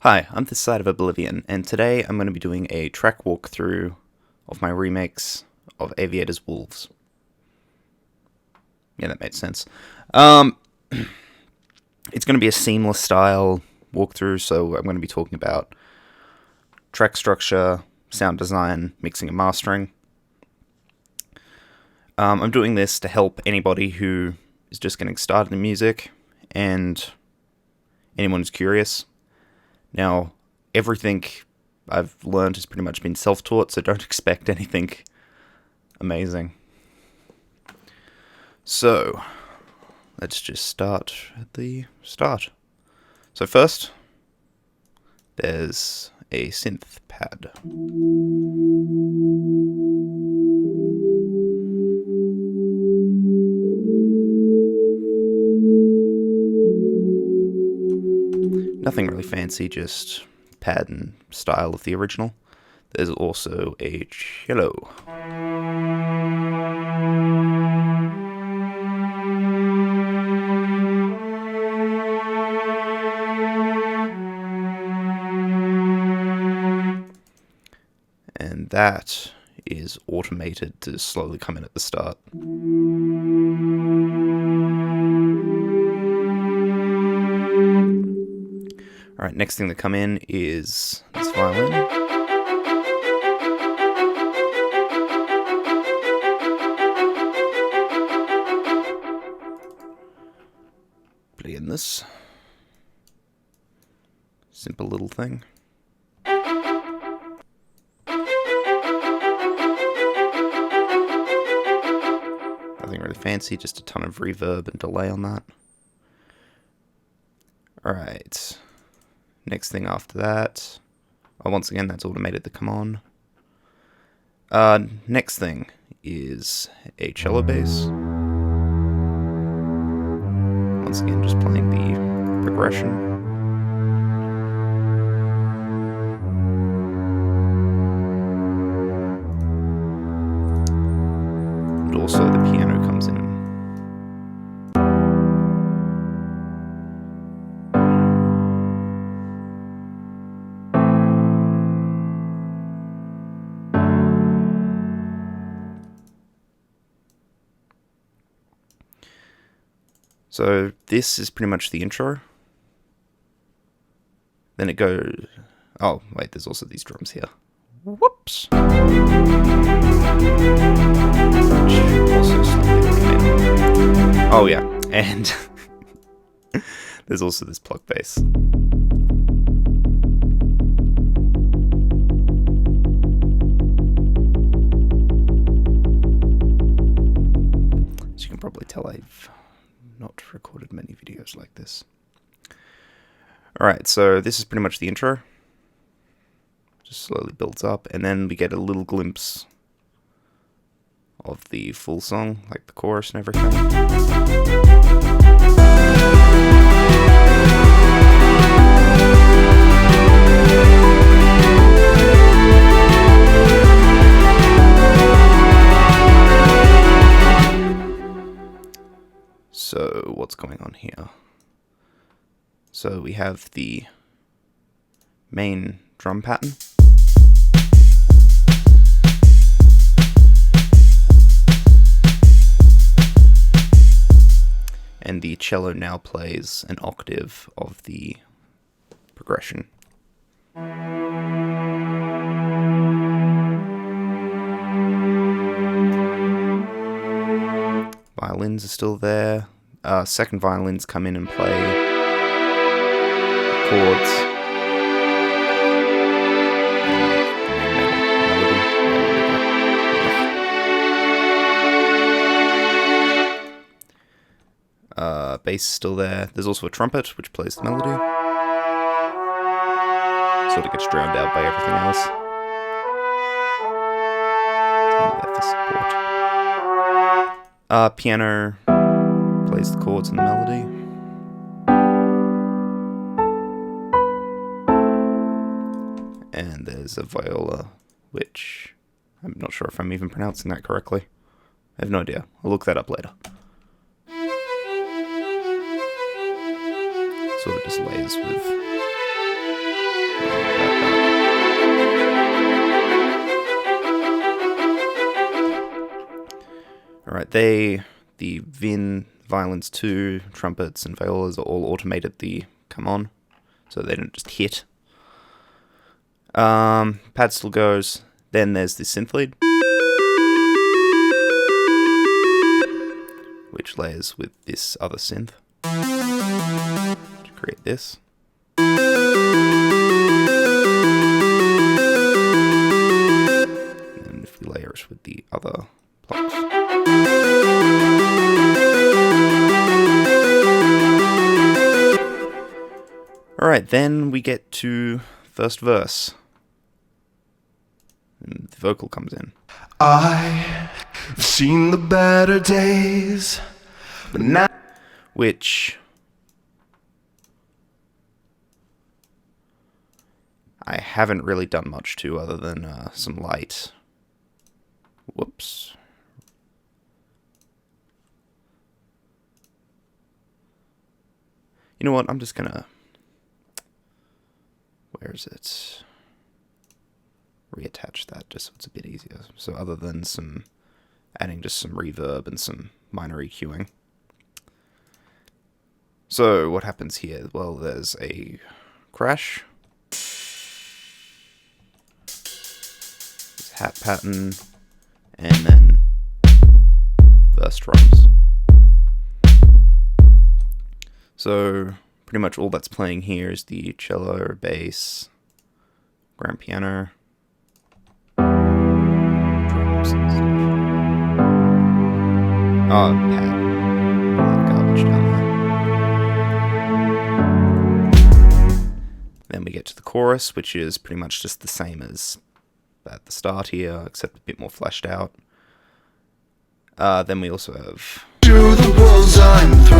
Hi, I'm ThisSideOfOblivion, and today I'm going to be doing a track walkthrough of my remix of Aviators Wolves. Yeah, that made sense. It's going to be a seamless style walkthrough, so I'm going to be talking about track structure, sound design, mixing and mastering. I'm doing this to help anybody who is just getting started in music, and anyone who's curious. Now, everything I've learned has pretty much been self-taught, so don't expect anything amazing. So, let's just start at the start. So first, there's a synth pad. Nothing really fancy, just pad and style of the original. There's also a cello. And that is automated to slowly come in at the start. Alright, next thing to come in is this violin. Play in this. Simple little thing. Nothing really fancy, just a ton of reverb and delay on that. Alright. Next thing after that, once again, that's automated to come on. Next thing is a cello bass. Once again, just playing the progression. And also the piano comes in. So this is pretty much the intro. Then it goes... Oh, wait, there's also these drums here. Whoops! Oh yeah, and there's also this pluck bass. As you can probably tell, I've not recorded many videos like this. Alright, so this is pretty much the intro. Just slowly builds up, and then we get a little glimpse of the full song, like the chorus and everything. So, what's going on here? So, we have the main drum pattern. And the cello now plays an octave of the progression. Violins are still there. Second violins come in and play chords. Bass is still there. There's also a trumpet, which plays the melody. Sort of gets drowned out by everything else. There for support. Piano plays the chords and the melody. And there's a viola, which I'm not sure if I'm even pronouncing that correctly. I have no idea. I'll look that up later. Sort of just lays with Alright, the Vin, violins 2, trumpets, and violas are all automated come on, so they don't just hit. Pad still goes. Then there's the synth lead, which layers with this other synth to create this. And if we layer it with the other plugs. Alright, then we get to first verse. And the vocal comes in. I've seen the better days, but now... Which I haven't really done much to other than some light. Whoops. You know what? I'm just gonna... Where is it? Reattach that just so it's a bit easier. So other than adding just some reverb and some minor EQing. So what happens here? Well, there's a crash. This hat pattern. And then verse drums. So pretty much all that's playing here is the cello, bass, grand piano, drums and stuff. Oh, pad. Garbage down there. Then we get to the chorus, which is pretty much just the same as at the start here, except a bit more fleshed out. Then we also have... To the walls I'm through.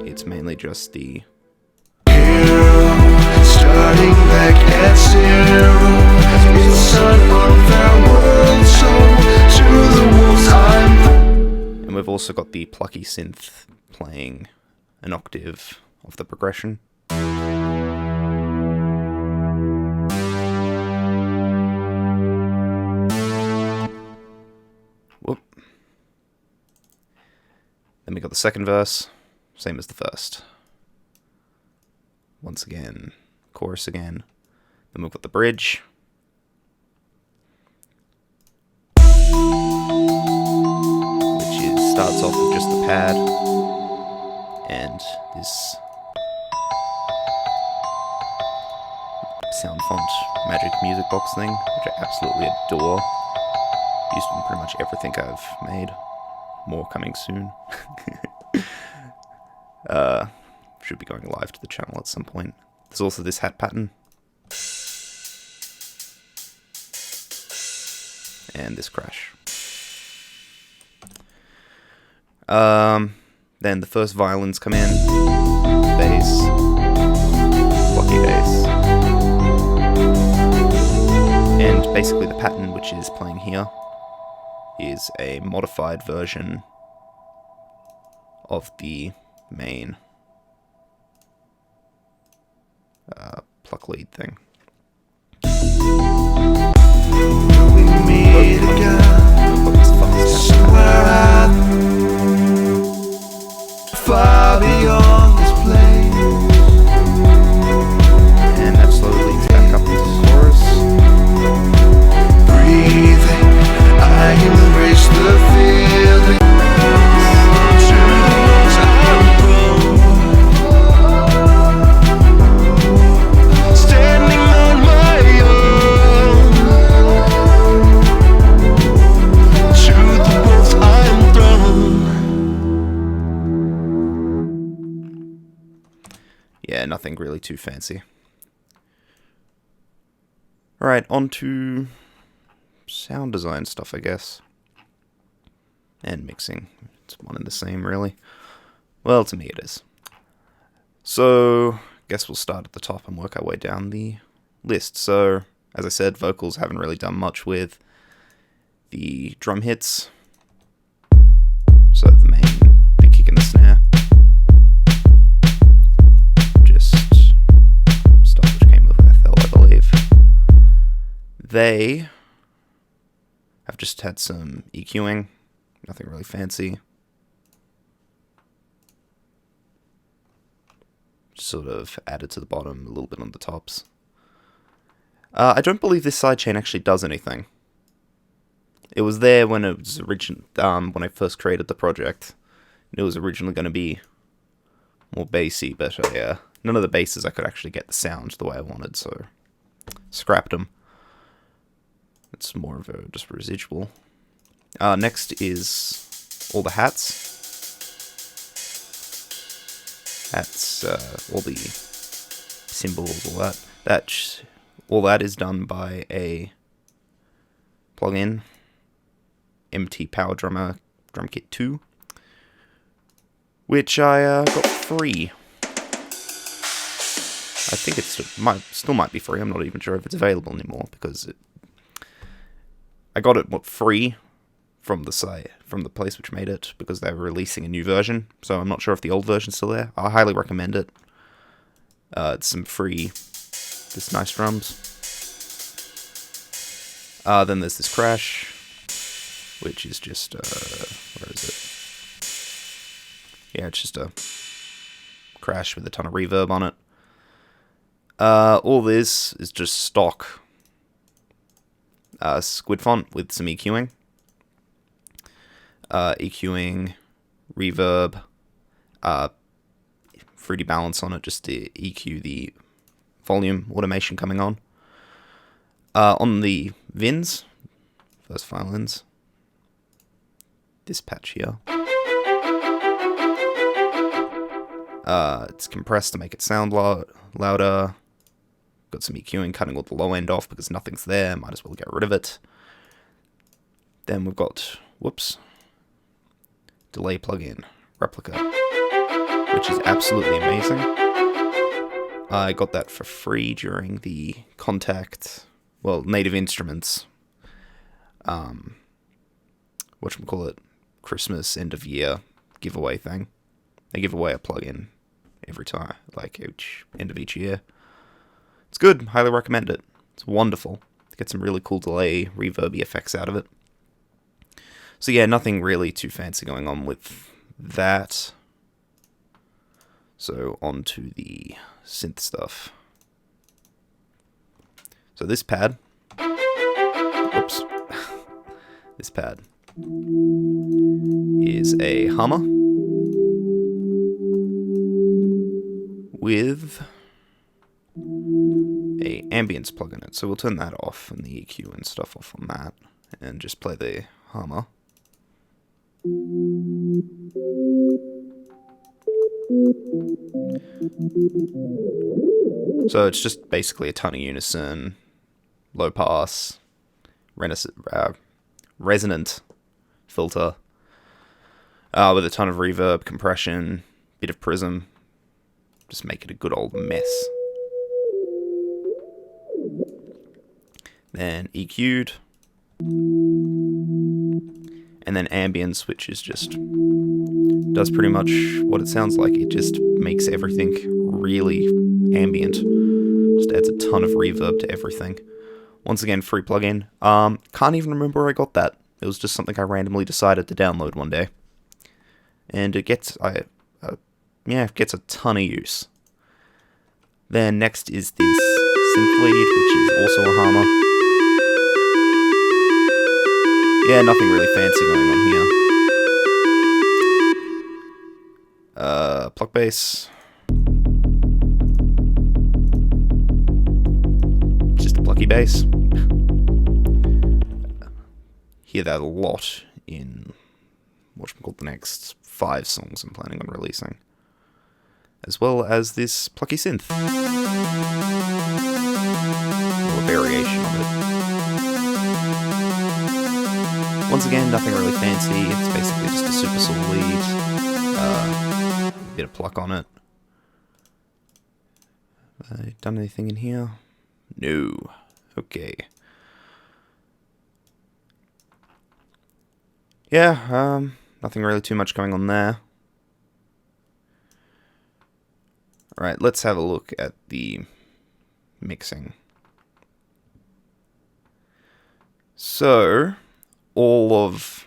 It's mainly just the starting back at zero. It's an unfair world, so to the wolves I'm. And we've also got the plucky synth playing an octave of the progression. Whoop. Then we got the second verse, same as the first. Once again, chorus again. Then we've got the bridge. Starts off with just the pad and this sound font magic music box thing, which I absolutely adore. Used in pretty much everything I've made. More coming soon. Should be going live to the channel at some point. There's also this hat pattern. And this crash. Then the first violins come in, bass, blocky bass, and basically the pattern which is playing here is a modified version of the main pluck lead thing. We meet again, somewhere far beyond this place. And that slowly leads back up into the chorus. Breathing, I embrace the feeling. Standing on my own. To the walls I'm thrown. Yeah, nothing really too fancy. Alright, on to sound design stuff, I guess. And mixing. It's one and the same, really. Well, to me it is. So, I guess we'll start at the top and work our way down the list. So, as I said, vocals haven't really done much with. The drum hits. So the kick and the snare. Just stuff which came They have just had some EQing, nothing really fancy. Just sort of added to the bottom, a little bit on the tops. I don't believe this sidechain actually does anything. It was there when it was when I first created the project. It was originally going to be more bassy, but none of the basses I could actually get the sound the way I wanted, so scrapped them. It's more of a just residual. Next is all the hats. Hats, all the symbols, all that. All that is done by a plugin, MT Power Drummer Drum Kit 2, which I got free. I think it still might be free. I'm not even sure if it's available anymore because I got it free from the site, from the place which made it, because they were releasing a new version. So I'm not sure if the old version's still there. I highly recommend it. It's some free, just nice drums. Then there's this Crash, which is just where is it? Yeah, it's just a Crash with a ton of reverb on it. All this is just stock squid font with some EQing. EQing, reverb, fruity balance on it just to EQ the volume automation coming on. On the VINs, first violins, this patch here. It's compressed to make it sound louder. Got some EQing, cutting all the low end off because nothing's there. Might as well get rid of it. Then we've got, delay plugin, Replica, which is absolutely amazing. I got that for free during the Native Instruments, Christmas end of year giveaway thing. They give away a plugin every time, like each end of each year. It's good, highly recommend it. It's wonderful. Get some really cool delay, reverby effects out of it. So yeah, nothing really too fancy going on with that. So on to the synth stuff. So this pad, this pad is a Hummer with a ambience plug in it. So we'll turn that off and the EQ and stuff off on that and just play the Hummer. So it's just basically a ton of unison, low pass, resonant filter with a ton of reverb, compression, bit of prism. Just make it a good old mess. Then EQ'd. And then ambience, which is just does pretty much what it sounds like. It just makes everything really ambient. Just adds a ton of reverb to everything. Once again, free plugin. Can't even remember where I got that. It was just something I randomly decided to download one day. And it gets it gets a ton of use. Then next is this synth lead, which is also a Hummer. Yeah, nothing really fancy going on here. Pluck bass. Just a plucky bass. Hear that a lot in the next 5 songs I'm planning on releasing. As well as this plucky synth. Or a variation of it. Once again, nothing really fancy. It's basically just a super saw lead. A bit of pluck on it. Have I done anything in here? No. Okay. Yeah, nothing really too much going on there. Alright, let's have a look at the mixing. So, all of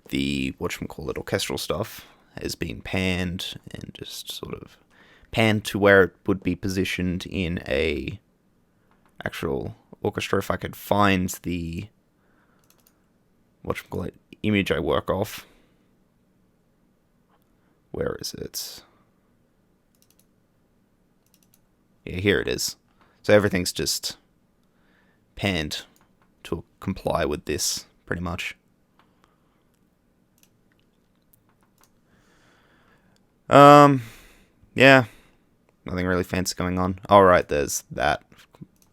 the, orchestral stuff has been panned and just sort of panned to where it would be positioned in a actual orchestra. If I could find the, image I work off. Where is it? Yeah, here it is. So everything's just panned to comply with this, pretty much. Yeah. Nothing really fancy going on. Alright, there's that.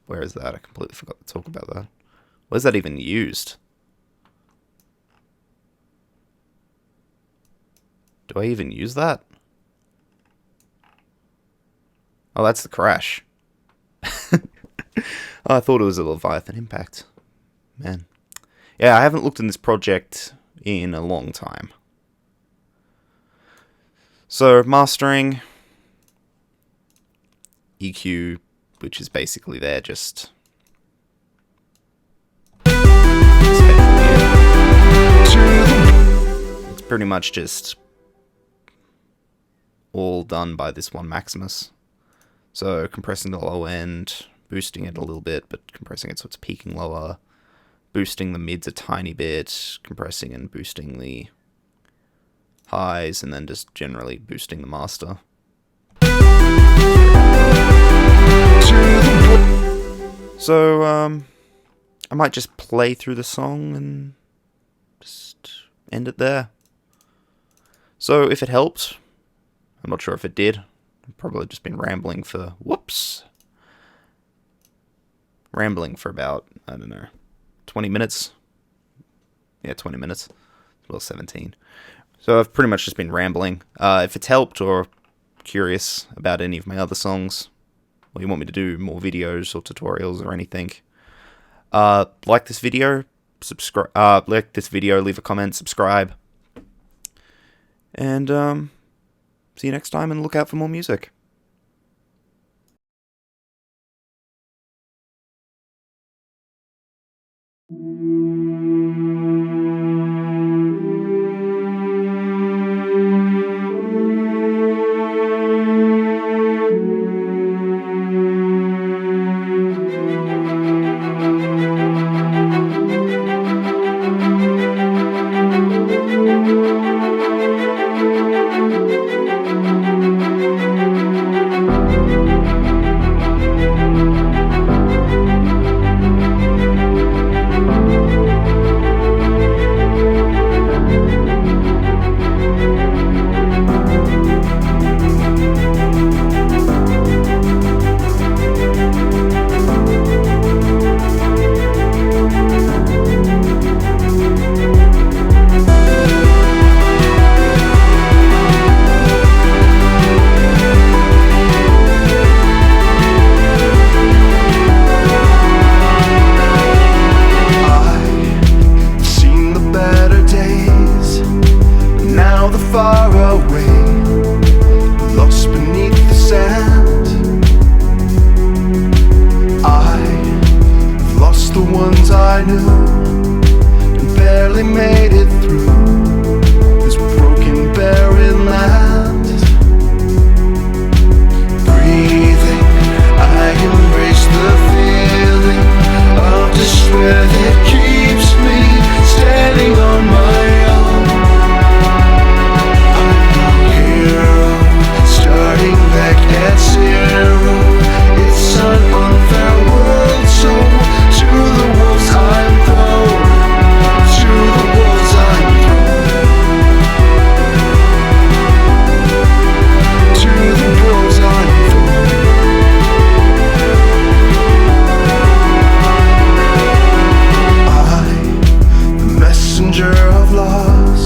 Where is that? I completely forgot to talk about that. Where's that even used? Do I even use that? Oh, that's the crash. Oh, I thought it was a Leviathan impact. Man. Yeah, I haven't looked in this project in a long time. So, mastering, EQ, which is basically there just... It's pretty much just all done by this one Maximus. So, compressing the low end, boosting it a little bit, but compressing it so it's peaking lower, boosting the mids a tiny bit, compressing and boosting the highs, and then just generally boosting the master. So, I might just play through the song and just end it there. So, if it helped, I'm not sure if it did. I've probably just been rambling for, rambling for about, I don't know, 20 minutes. Yeah, 20 minutes. Well, 17. So I've pretty much just been rambling. If it's helped or curious about any of my other songs, or you want me to do more videos or tutorials or anything, like this video, subscribe. Leave a comment, subscribe, and see you next time. And look out for more music. I knew and barely made it through this broken, barren land. Breathing, I embrace the feeling of despair that keeps me standing on my own. I'm a hero, starting back at zero. It's an unfair world, so to the wolves I'm thrown. To the wolves I'm thrown. To the wolves I'm thrown. I, the messenger of loss,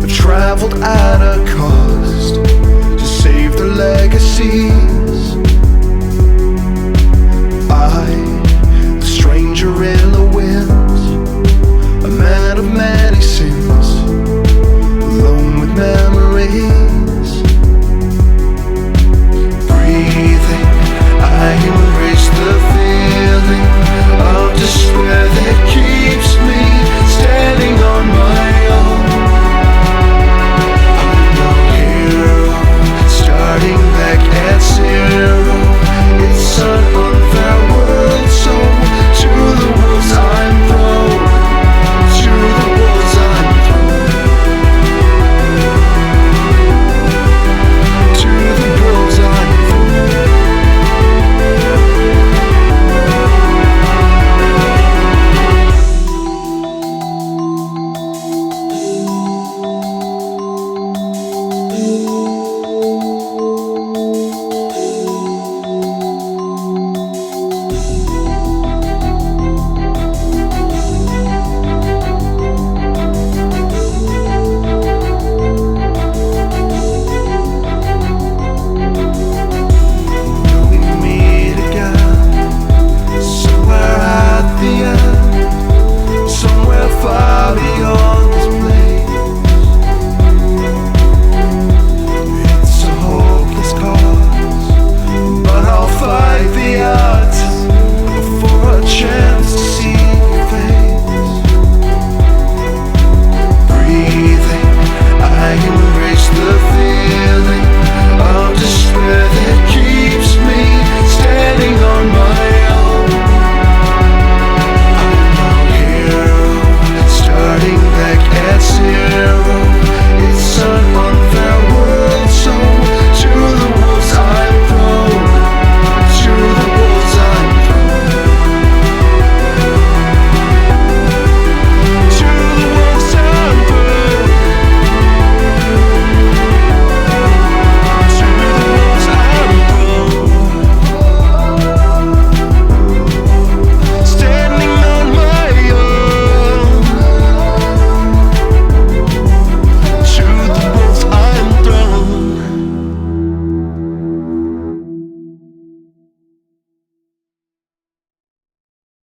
have traveled at a cost to save their legacies. I, the stranger in the winds, a man of many sins.